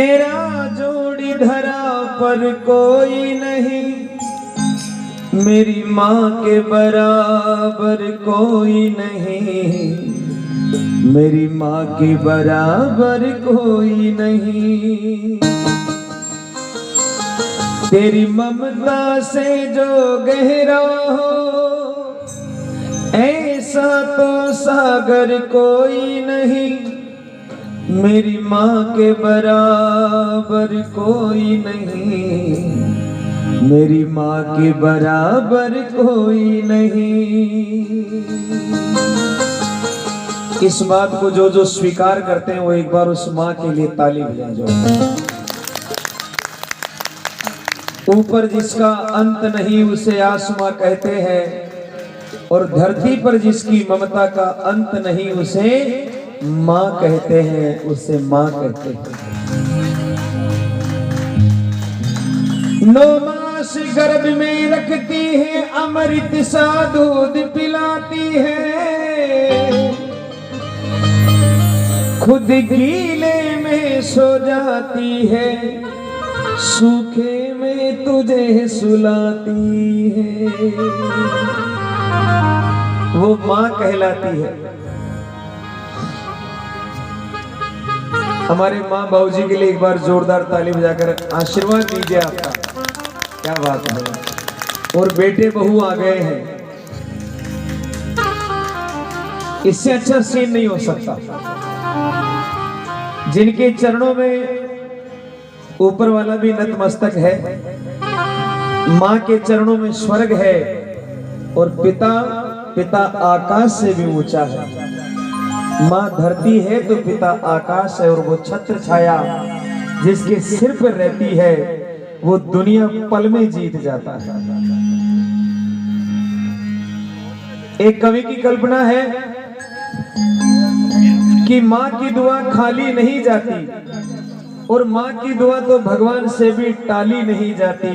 तेरा जोड़ी धरा पर कोई नहीं, मेरी माँ के बराबर कोई नहीं, मेरी माँ के बराबर कोई नहीं। तेरी ममता से जो गहरा हो ऐसा तो सागर कोई नहीं, मेरी माँ के बराबर कोई नहीं, मेरी माँ के बराबर कोई नहीं। इस बात को जो जो स्वीकार करते हैं वो एक बार उस माँ के लिए ताली बजाएं। ऊपर जिसका अंत नहीं उसे आसमां कहते हैं, और धरती पर जिसकी ममता का अंत नहीं उसे माँ कहते हैं, उसे माँ कहते हैं। 9 मास गर्भ में रखती है, अमृत सा दूध पिलाती है, खुद गीले में सो जाती है, सूखे में तुझे सुलाती है। वो माँ कहलाती है। हमारे माँ बाबूजी के लिए एक बार जोरदार ताली बजाकर आशीर्वाद दीजिए आपका। क्या बात है। और बेटे बहू आ गए हैं, इससे अच्छा सीन नहीं हो सकता। जिनके चरणों में ऊपर वाला भी नतमस्तक है, माँ के चरणों में स्वर्ग है, और पिता आकाश से भी ऊंचा है। माँ धरती है तो पिता आकाश है, और वो छत्र छाया जिसके सिर पर रहती है वो दुनिया पल में जीत जाता है। एक कवि की कल्पना है कि माँ की दुआ खाली नहीं जाती, और माँ की दुआ तो भगवान से भी टाली नहीं जाती।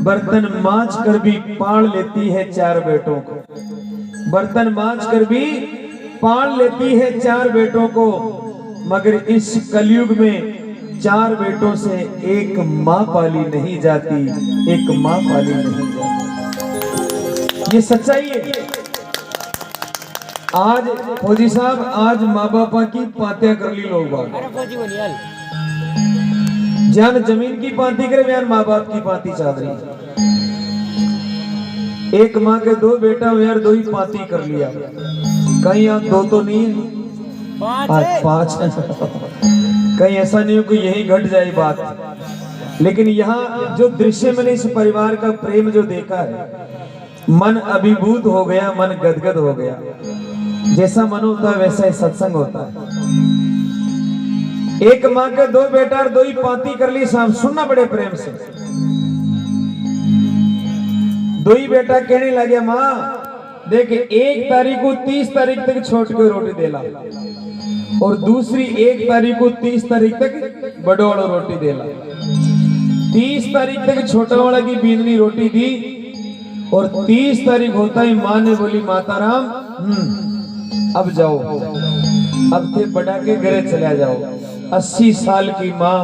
बर्तन मांज कर भी पाल लेती है 4 बेटों को, बर्तन मांज कर भी पाल लेती है 4 बेटों को, मगर इस कलयुग में 4 बेटों से एक माँ पाली नहीं जाती, एक माँ पाली नहीं जाती। ये सच्चाई है। आज फौजी साहब, आज माँ बापा की पातियां कर ली लोग बाग, जान जमीन की पांति करे, बयान माँ बाप की पांति चादरी। एक माँ के 2 बेटा हो यार, 2 ही पांति कर लिया। कहीं आप 2 तो नहीं है, आज 5 कहीं ऐसा नहीं हो कि यही घट जाए बात। लेकिन यहाँ जो दृश्य मैंने इस परिवार का प्रेम जो देखा है, मन अभिभूत हो गया, मन गदगद हो गया। जैसा मन होता है वैसा ही सत्संग होता है। एक माँ के 2 बेटा और 2 ही पांति कर ली साहब, सुनना बड़े प्रेम से। 2 ही बेटा कहने लगे, माँ देख 1 तारीख को 30 तारीख तक छोट के रोटी देला, और दूसरी 1 तारीख को 30 तारीख तक बड़ो वाला रोटी देला। 30 तारीख तक छोटा वाला की बींदनी रोटी दी, और 30 तारीख होता ही माँ ने बोली, माता राम अब जाओ, अब थे बड़ा के घरे चला जाओ। 80 साल की माँ,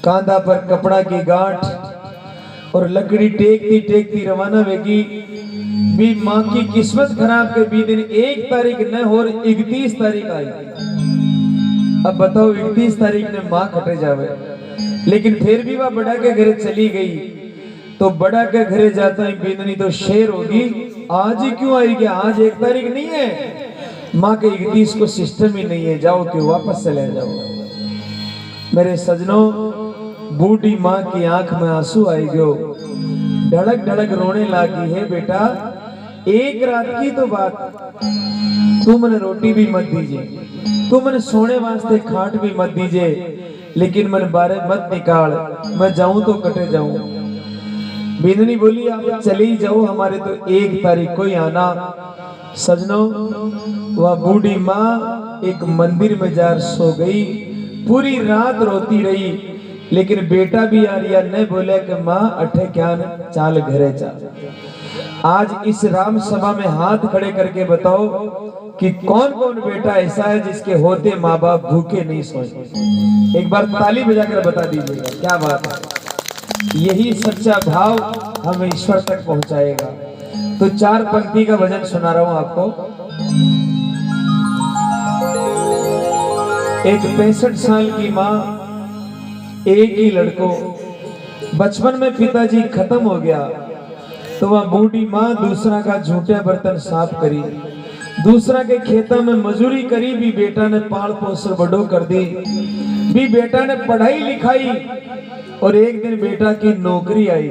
कांधा पर कपड़ा की गांठ और लकड़ी टेकती टेकती रवाना होगी। भी माँ की किस्मत खराब के भी दिन 1 तारीख न हो, 31 तारीख आई। अब बताओ 31 तारीख ने माँ कटे जावे, लेकिन फिर भी वह बड़ा के घरे चली गई। तो बड़ा के घरे जाता ही बींदनी तो शेर होगी, आज ही क्यों आएगी, आज 1 तारीख नहीं है। माँ के 31 को सिस्टम ही नहीं है, जाओ कि वापस चले जाओ। मेरे सजनों, बूढ़ी माँ की आंख में आंसू आई गयो, धड़क धड़क रोने लगी है। बेटा 1 रात की तो बात, तू मैंने रोटी भी मत दीजिए, तू मैंने सोने वास्ते खाट भी मत दीजिए, लेकिन मन बारे मत निकाल, मैं जाऊं तो कटे जाऊं। बींदनी बोली, आप चली जाओ, हमारे तो 1 तारीख को ही आना। सजनों, वह बूढ़ी माँ एक मंदिर में जार सो गई, पूरी रात रोती रही, लेकिन बेटा भी आ रिया ने बोले कि माँ अठे क्या न चाल घरे चाल। आज इस राम सभा में हाथ खड़े करके बताओ कि कौन कौन बेटा ऐसा है जिसके होते माँ बाप भूखे नहीं सोए। एक बार ताली बजाकर बता दीजिएगा, क्या बात है। यही सच्चा भाव हमें ईश्वर तक पहुंचाएगा। तो 4 पंक्ति का भजन सुना रहा हूं आपको। एक 65 साल की माँ, एक ही लड़को, बचपन में पिताजी खत्म हो गया तो वह बूढ़ी माँ दूसरा का झूठे बर्तन साफ करी, दूसरा के खेतों में मजूरी करी, भी बेटा ने पाल पोस बड़ो कर दी, भी बेटा ने पढ़ाई लिखाई और एक दिन बेटा की नौकरी आई,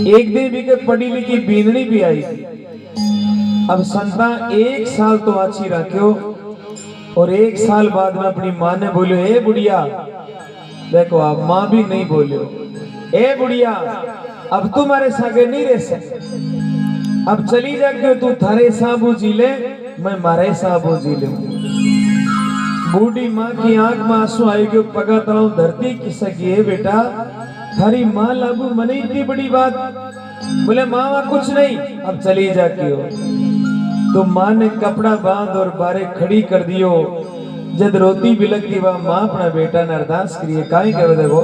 एक दिन भी के पढ़ी लिखी बींदनी भी आई। अब संतान 1 साल तो अच्छी रखो और 1 साल बाद में अपनी माँ ने बोलो, ए बुढ़िया, देखो आप माँ भी नहीं बोलो, ए बुढ़िया अब तुम्हारे सागे नहीं रह सकते, अब चली जाके तू थारे साबू जी ले, मैं मारे साबू जी ले। बूढ़ी माँ की आंख में आंसू आई गयो, पगा तलाऊ धरती किसकी है बेटा, थारी माँ लागू मने इतनी बड़ी बात। बोले माँ कुछ नहीं, अब चली जाके हो। तो माँ ने कपड़ा बांध और बारे खड़ी कर दियो। जब रोती बिलकती वह माँ अपना बेटा ने अरदास करिए, काहे कहे देखो,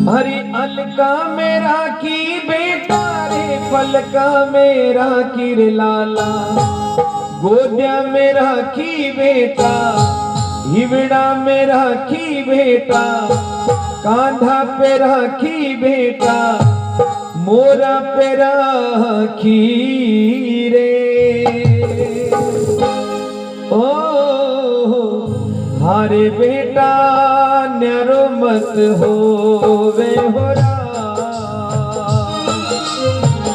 हरी अलका मेरा की बेटा रे, पलका मेरा की रे लाला, गोदिया मेरा की बेटा, हिवड़ा मेरा की बेटा, कांधा पे राखी बेटा, मोरा पे राखी रे। ओ हारे बेटा न्यारो मत हो वे होरा,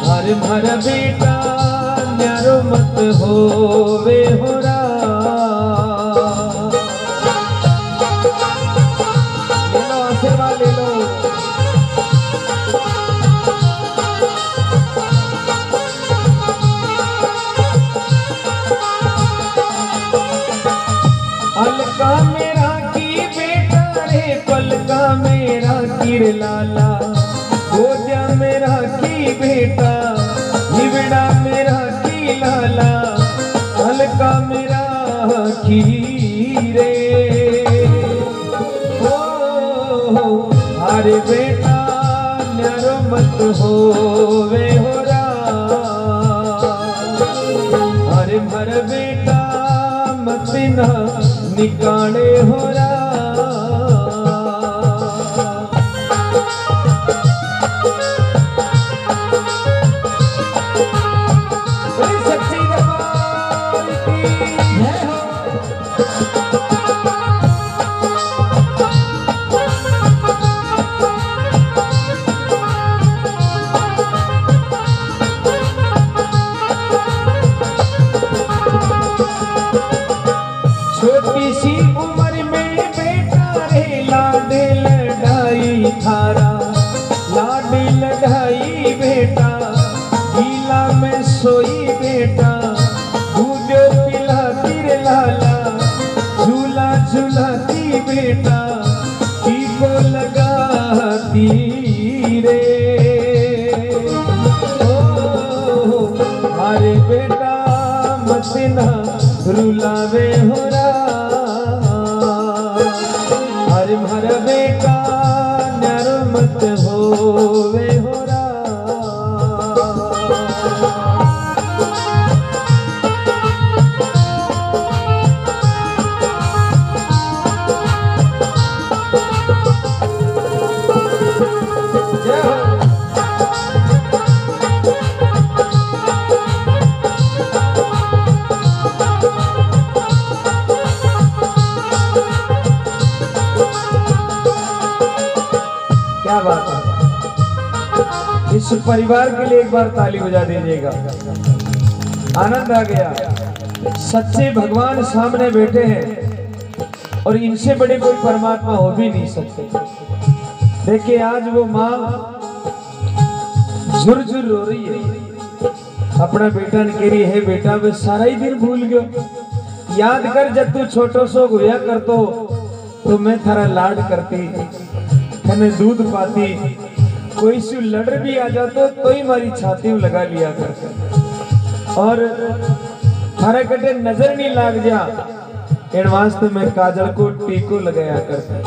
हरे मारा बेटा न्यारो मत हो वे होरा। ले लो आशीर्वाद ले लो। अलका मेरा की बेटा रे, पलका मेरा की रे लाला, गोदिया मेरा की बेटा, हिवड़ा मेरा की लाला, अलका मेरा की रे। ओ अरे बेटा न्यारो मत हो वे होरा, अरे मर बेटा मत ना निकाले होरा। सच्ची दरबार की जय हो। छोटी सी उम्र में बेटा रे, लाडे लड़ाई थारा, लाडे लड़ाई बेटा, गीला में सोई बेटा, दूध पिलाती रे लाला, झूला झूलाती बेटा, टीको लगाती रे। ओ अरे बेटा मत ना रुलावे होरा, अरे मारा बेटा न्यारो मत होवे होरा। जय हो। क्या बात है। इस परिवार के लिए एक बार ताली बजा दीजिएगा। आनंद आ गया। सच्चे भगवान सामने बैठे हैं और इनसे बड़े कोई परमात्मा हो भी नहीं सकते। देखिए आज वो माँ झुरझुर रो रही है, अपना बेटा ने कह रही है बेटा वे सारा ही दिन भूल गयो। याद कर जब तू छोटो सो हुआ कर तो तो मैं थारा लाड करती, थने दूध पाती, कोई सु लड़ भी आ जातो तो ही मारी छाती में लगा लिया करते, और थारे कटे नजर नहीं लाग जा इन वास्ते मैं काजल को टीको लगाया करते।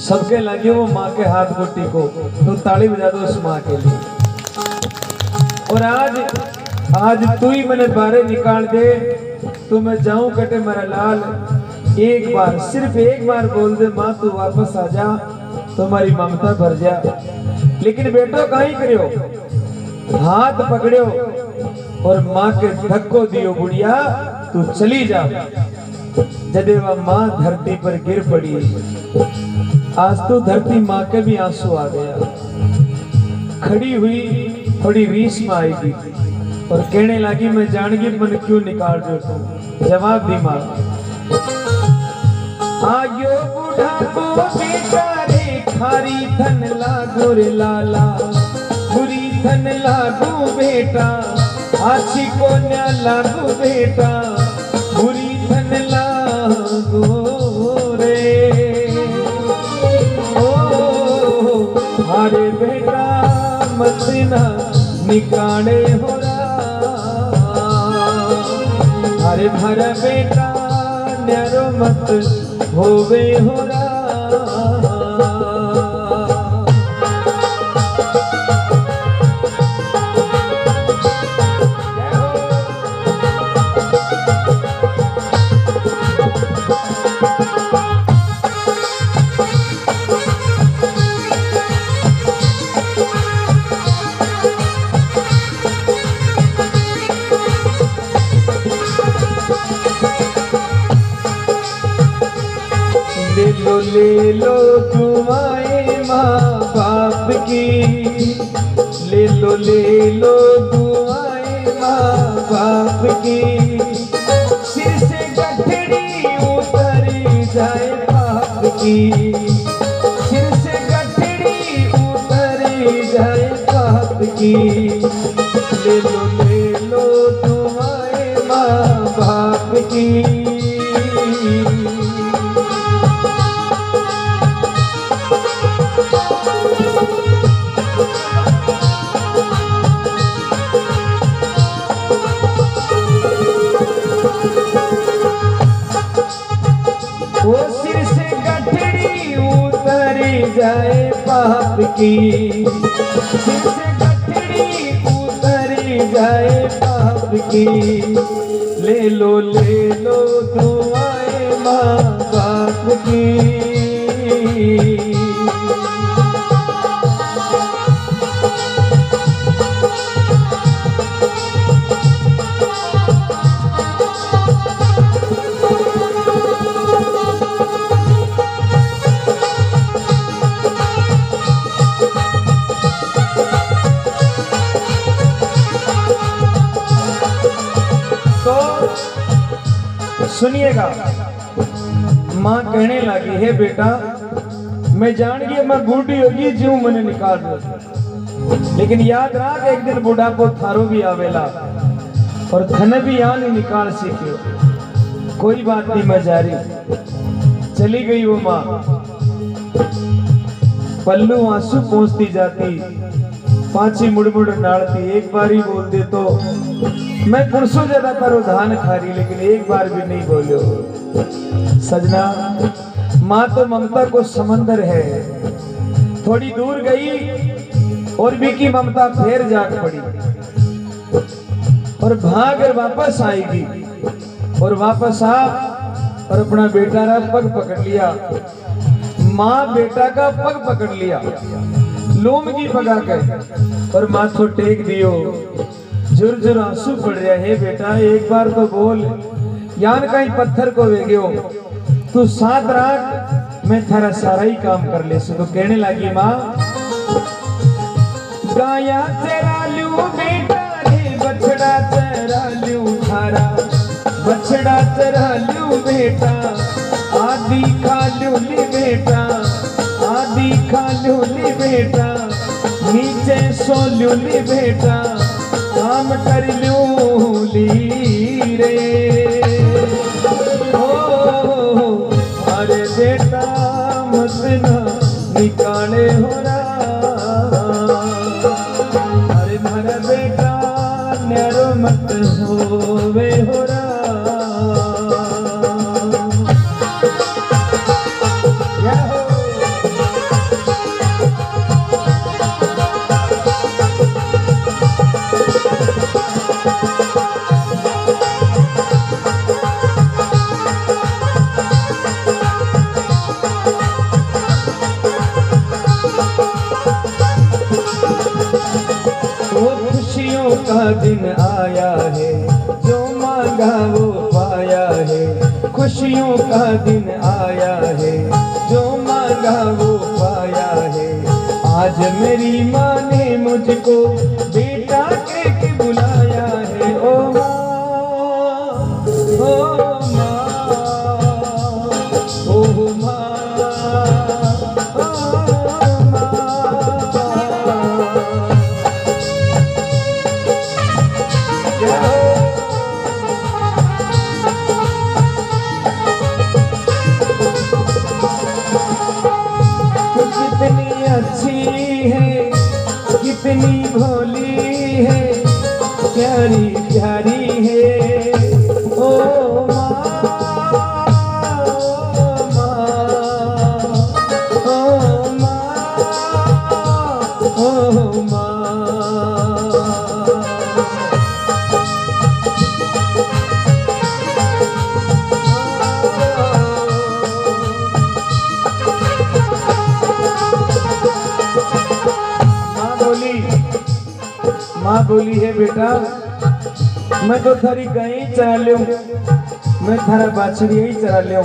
सबके लगे वो माँ के हाथ को टीको, तो ताली बजा दो उस माँ के लिए। और आज तू ही मैंने बारे निकाल दे तो मैं जाऊं कटे मेरा लाल, एक बार सिर्फ एक बार बोल दे माँ तू वापस आ जा, तुम्हारी ममता भर जा। लेकिन बेटो कहीं करियो, हाथ पकड़ियो और माँ के धक्को दियो, बुढ़िया तू चली जा। जदे वह माँ धरती पर गिर पड़ी, आज तो धरती माँ के भी आंसू आ गया। खड़ी हुई थोड़ी रीस में आएगी और कहने लगी मैं जानगी मन क्यों निकाल रहे हो। जवाब दी माँ, आग्यो बूढ़ा को बेटा रे खारी धन लागो रे लाला, बुरी धन लागो बेटा, आछी को न्या लागो बेटा, बुरी धन लागो रे। अरे बेटा मत ना निकाले हो अरे भरा बेटा न्यारो मत होवे हो ले लो दुआएं माँ बाप की, ले लो दुआएं माँ बाप की, सिर से गठड़ी उतर जाए पाप की, सिर से गठड़ी उतर जाए पाप की, ले लो दुआएं माँ बाप की। वो सिर से गठड़ी उतरी जाए पाप की, सिर से गठड़ी उतरी जाए पाप की, ले लो दुआएं माँ बाप की। सुनिएगा, माँ कहने लगी है बेटा मैं जान गई मैं बूढ़ी होगी जो मैंने निकाल दो, लेकिन याद रख एक दिन बुढ़ापो थारो भी आवेला और थने भी यहाँ नहीं निकाल सीखियो। कोई बात नहीं, मैं जा रही। चली गई वो माँ, पल्लू आंसू पहुंचती जाती, पांची मुड़ नाड़ती, एक बार ही बोल दे तो मैं पुरसों ज्यादा पर धान खा रही, लेकिन एक बार भी नहीं बोलो। सजना माँ तो ममता को समंदर है, थोड़ी दूर गई और भी की ममता फिर जाग पड़ी और भाग कर वापस आएगी, और वापस आ और अपना बेटा का पग पकड़ लिया। माँ बेटा का पग पकड़ लिया, लोम की पगा कर और माथो टेक दियो। जुर आंसू पड़ रहा है, बेटा एक बार तो बोल, यान कहीं पत्थर को वेग्यो, तू साथ रख मैं थारा सारा ही काम कर ले। तो कहने लगी माँ, गाया चरा लू बेटा रे, बछड़ा चरा लू थारा, बछड़ा चरा लू बेटा, आदि खा लू ली बेटा, आदि खा लू ली बेटा, नीचे सो लू ली बेटा, काम कर लूली रे। ओ अरे बेटा मत होवे हो राम। खुशियों का दिन आया है, जो मांगा वो पाया है। खुशियों का दिन आया है, जो मांगा वो पाया है। आज मेरी माँ ने मुझको बेटा कह के बुलाया है। ओ माँ, ओ माँ, ओ माँ, कितनी अच्छी है, कितनी भोली है, प्यारी प्यारी है। ओ माँ, ओ माँ, ओ माँ। माँ बोली है बेटा, मैं तो थारी गाय चरा ले, मैं थारा बाछड़ी ही चरा ले,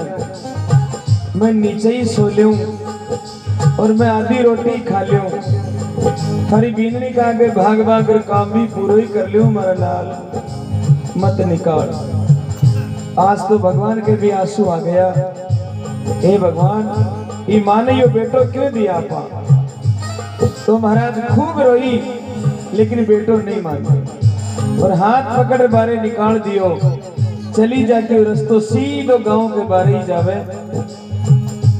मैं नीचे ही सो ले और मैं आधी रोटी खा ले। थारी बीननी का आगे भाग भाग कर काम भी पूरा ही कर ले। मारा लाल मत निकाल। आज तो भगवान के भी आंसू आ गया। हे भगवान, ये माँ ने यो बेटो क्यों दिया आपा? तो महाराज खूब रोई, लेकिन बेटो नहीं माने और हाथ पकड़ बारे निकाल दियो। चली जाके रस्तो सीधो गांव के बारे ही जावे।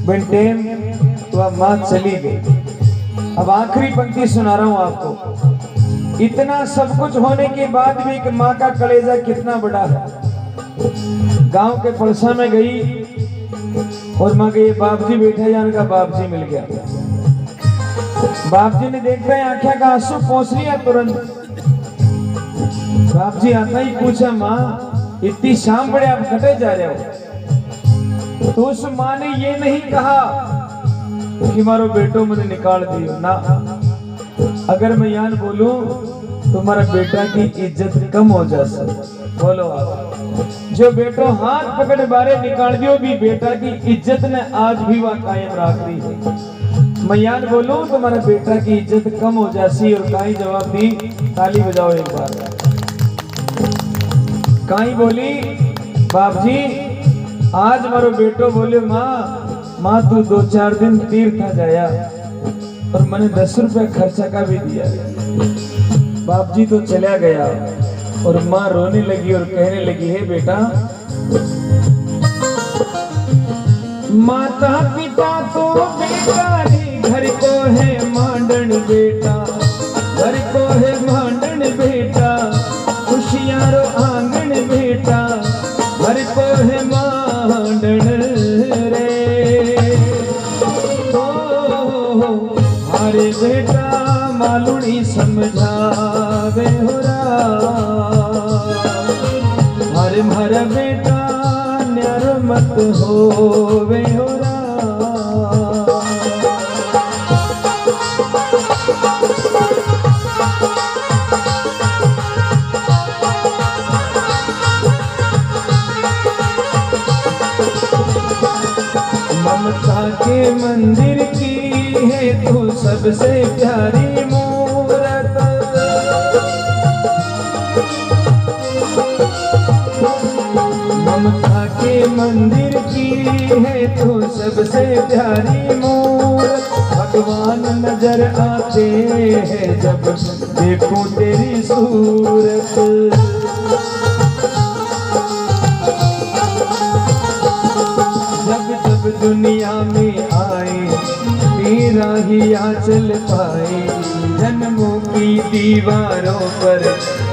बेटेम तो अब माँ चली गई। अब आखिरी पंक्ति सुना रहा हूं आपको। इतना सब कुछ होने के बाद भी एक माँ का कलेजा कितना बड़ा है। गांव के पलसा में गई और माँ के बाप जी बैठे, जान का बाप जी मिल गया। बाप जी ने देख रहे आंखें का आंसू पहुंच लिया तुरंत। बाप जी आता ही पूछा, माँ इतनी शाम बड़े आप घटे जा रहे हो? तो उस माँ ने ये नहीं कहा कि मारो बेटो मैंने निकाल दियो ना। अगर मैं यान बोलूं तुम्हारा बेटा की इज्जत कम हो जा सकती। बोलो आप। जो बेटो हाथ पकड़ बारे निकाल दियो भी बेटा की इज्जत ने आज भी वह कायम रख दी है। मैं यान बोलूं तुम्हारा बेटा की इज्जत कम हो जासी। और काई जवाब दी, ताली बजाओ एक बार। काई बोली, बाप जी आज मारो बेटो बोले, माँ तू 2-4 दिन तीर्थ जाया और मैंने 10 रुपए खर्चा का भी दिया। बाप जी तो चला गया और माँ रोने लगी और कहने लगी, है बेटा, माता पिता तो बेटा घर को है मांडन बेटा, घर को है मांडन बेटा, खुशियारो आंगन बेटा, घर को है मांडन रे। ओ हरे बेटा मालूनी समझावे हो हरे मारा बेटा न्यारो मत होवे हो ममता के मंदिर की है तू सबसे प्यारी मूरत। ममता के मंदिर की है तू सबसे प्यारी मूरत। भगवान नजर आते हैं जब देखूं तेरी सूरत। जब दुनिया में आए तेरा ही आंचल पाए। जन्मों की दीवारों पर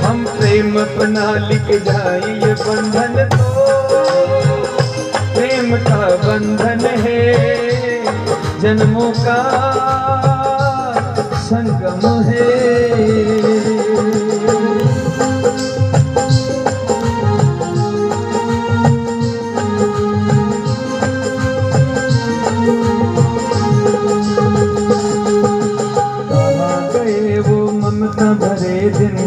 हम प्रेम अपना लिख जाए, ये बंधन तो प्रेम का बंधन है, जन्मों का संगम है। ममता भरे दिन,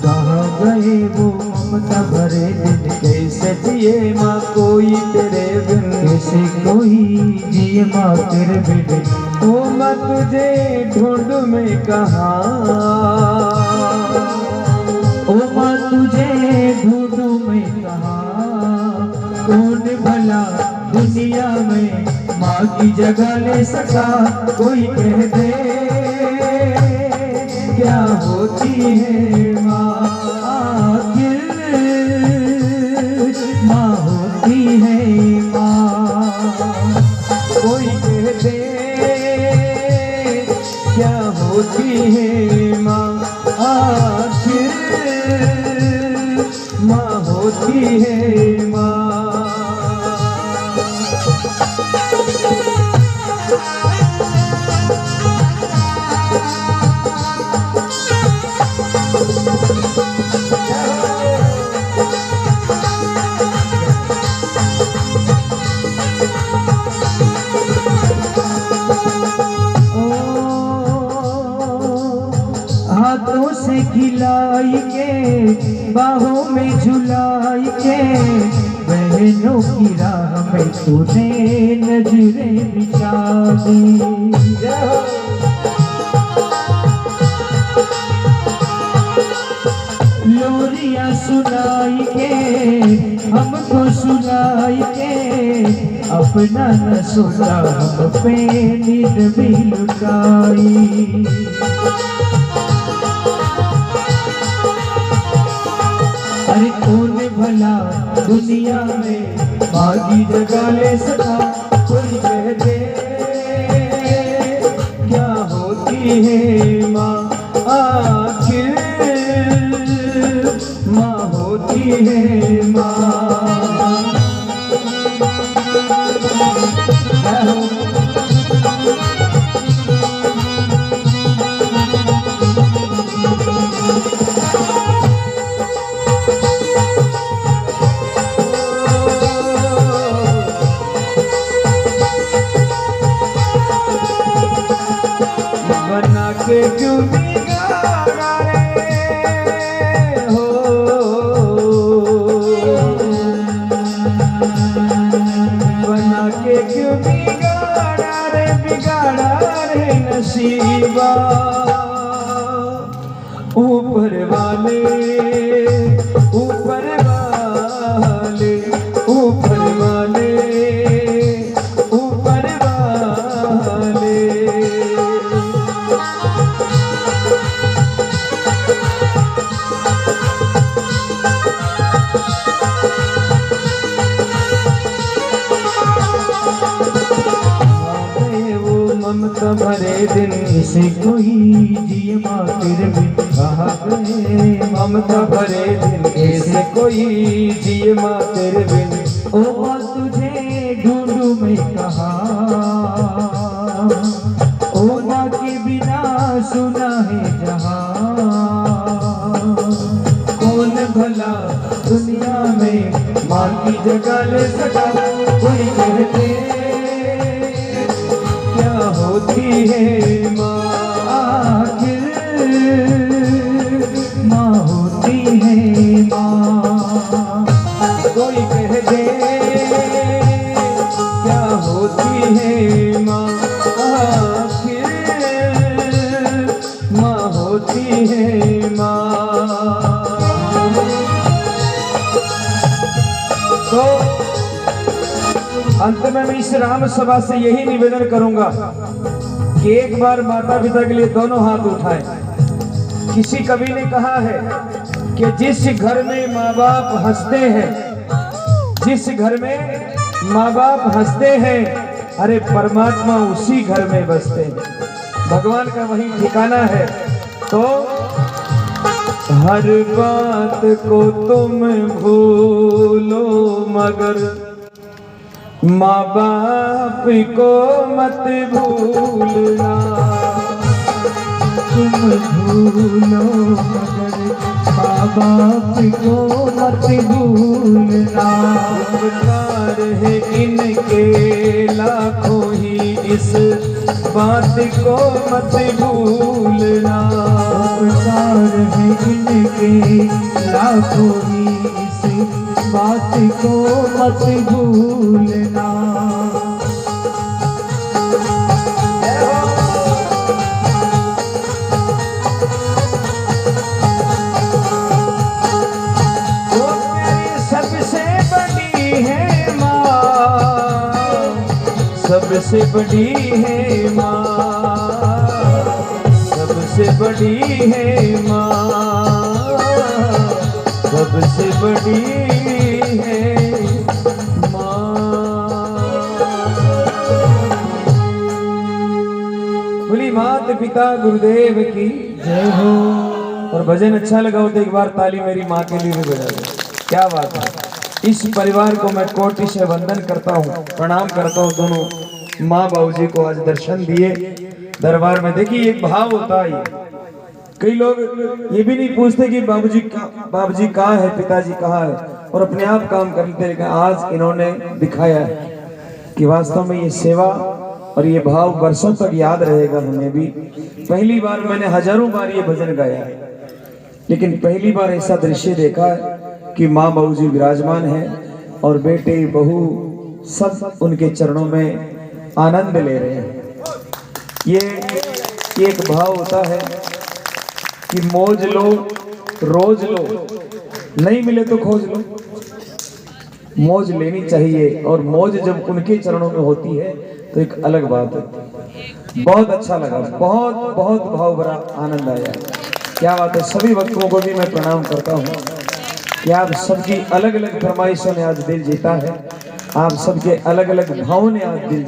कहाँ गए वो ममता भरे दिन, कैसे जिए माँ कोई तेरे बिन, कैसे कोई जिए माँ तेरे बिन, ओ माँ तुझे ढूंढ में कहाँ, ओ माँ तुझे ढूंढ में कहाँ, कौन भला दुनिया में माँ की जगह ले सका, कोई कह दे क्या होती है माँ, आखिर माँ होती है माँ, कोई कह दे क्या होती है माँ, आखिर माँ होती है माँ। हाथों से खिलाई के, बाहों में झुलाई के, बहनों की राह में तूने नजरें बिछा दी, लोरियां सुनाई के, हमको सुनाई के, अपना न सोचा हम पे नींद भी लुटाई। अरे कौन भला दुनिया में माँ की जगह ले सका, कोई कह दे क्या होती है माँ, आखिर माँ होती है माँ। बना के क्यों बिगाड़ा रे हो, बना के क्यों बिगाड़ा रे नसीबा, ऊपर वाले ऊपर वाले ऊपर वाले ऊपर वाले, ममता भरे दिन, इसे कोई जिए माँ तेरे बिन, कहाँ गए ममता भरे दिन, इसे कोई जिए माँ तेरे बिन, ओ माँ तुझे ढूंढूं मैं कहाँ, ओ माँ के बिना सुना है जहाँ, कौन भला दुनिया में माँ की जगह ले सका, कोई कहते होती है माँ, आखिर माँ होती है माँ, कोई कह दे क्या होती है माँ, आखिर माँ होती है माँ। तो अंत में मैं इस राम सभा से यही निवेदन करूंगा कि एक बार माता पिता के लिए दोनों हाथ उठाएं। किसी कवि ने कहा है कि जिस घर में माँ बाप हंसते हैं, जिस घर में माँ बाप हंसते हैं, अरे परमात्मा उसी घर में बसते हैं। भगवान का वही ठिकाना है। तो हर बात को तुम भूलो मगर माँ बाप को मत भूलना। तुम भूलो मगर माँ बाप को मत भूलना। उपकार है इनके लाखों ही इस बात को मत भूलना। उपकार है इनके लाखों ही इस बात को मत भूलना। सबसे बड़ी है माँ, सबसे बड़ी है माँ, सबसे बड़ी है माँ। बोली माता पिता गुरुदेव की जय हो। और भजन अच्छा लगा हो तो एक बार ताली मेरी माँ के लिए भी बजा दो। क्या बात है। इस परिवार को मैं कोटि से वंदन करता हूँ, प्रणाम करता हूँ। दोनों माँ बाबूजी को आज दर्शन दिए दरबार में। देखिए एक भाव होता है। कई लोग ये भी नहीं पूछते कि बाबूजी कहाँ है, पिताजी कहाँ है, और अपने आप काम कर लेते। लेकिन आज इन्होंने दिखाया कि वास्तव में ये सेवा और ये भाव वर्षों तक याद रहेगा हमें भी। पहली बार मैंने हजारों बार ये भजन गाया, लेकिन पहली बार ऐसा दृश्य देखा है कि माँ बाबूजी विराजमान है और बेटे बहू सब उनके चरणों में आनंद ले रहे हैं। ये एक भाव होता है कि मौज लो रोज लो, नहीं मिले तो खोज लो। मौज लेनी चाहिए और मौज जब उनके चरणों में होती है तो एक अलग बात है। बहुत अच्छा लगा, बहुत बहुत भाव भरा आनंद आया। क्या बात है। सभी भक्तों को भी मैं प्रणाम करता हूँ कि आप सबकी अलग अलग फरमाइशों ने आज दिल जीता है, आप सबके अलग अलग भावों ने आज दिल